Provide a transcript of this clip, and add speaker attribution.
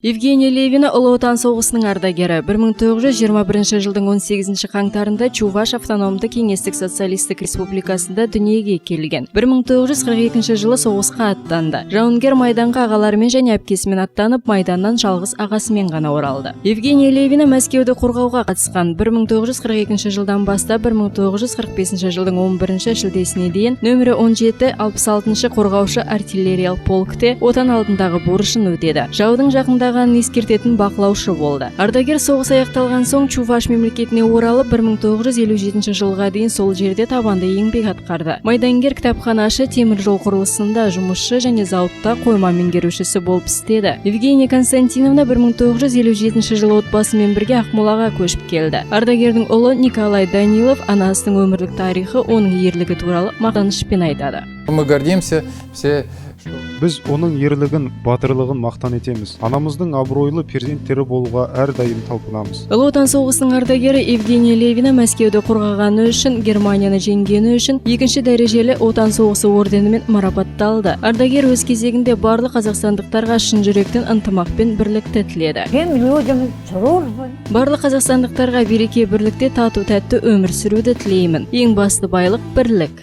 Speaker 1: Евгения Левина Ұлы Отан соғысының ардагері. 1921 жылдың 18 қаңтарында Чуваш автономды кеңестік социалистік республикасында дүниеге келген. 1942 жылы соғысқа аттанды. Жауынгер майданға ағаларымен және әпкесімен аттанып, майданнан жалғыз ағасымен ғана оралды. Евгения Левина Мәскеуді қорғауға қатысқан. 1942 жылдан бастап 1945 жылдың 11 шілдесіне дейін нөмірі 17-66 қорғаушы артиллериялық полкте отан алдындағы борышын өтеді. Жаудың жақында ескертетін бақылаушы болды. Ардагер соғыс аяқталған соң Чуваш мемлекетіне оралып, 1957 жылға дейін сол жерде табанды еңбек атқарды. Майдангер кітапханашы, темір жол құрылысында жұмысшы және зауытта қойма меңгерушісі болып істеді. Евгения Константиновна 1957 жылы отбасымен бірге Ақмолаға көшіп келді. Ардагердің ұлы Николай Данилов анасының өмірлік тарихы, оның ерлігі туралы мақтанышпен айтады.
Speaker 2: Мы гордимся все.
Speaker 3: Біз оның ерлігін, батырлығын мақтан етеміз. Анамыздың абыройлы перзенттері болуға әрдайым талпынамыз.
Speaker 1: Ұлы Отан соғысының ардагері Евгения Левина Мәскеуді қорғағаны үшін, Германияны жеңгені үшін екінші дәрежелі Отан соғысы орденімен марапатталды. Ардагер өз кезегінде барлық қазақстандықтарға шын жүректен ынтымақ пен бірлікті тіледі. Барлық қазақстандықтарға береке, бірлікте тату тәтті өмір сүруді тілеймін. Ең басты байлық бірлік.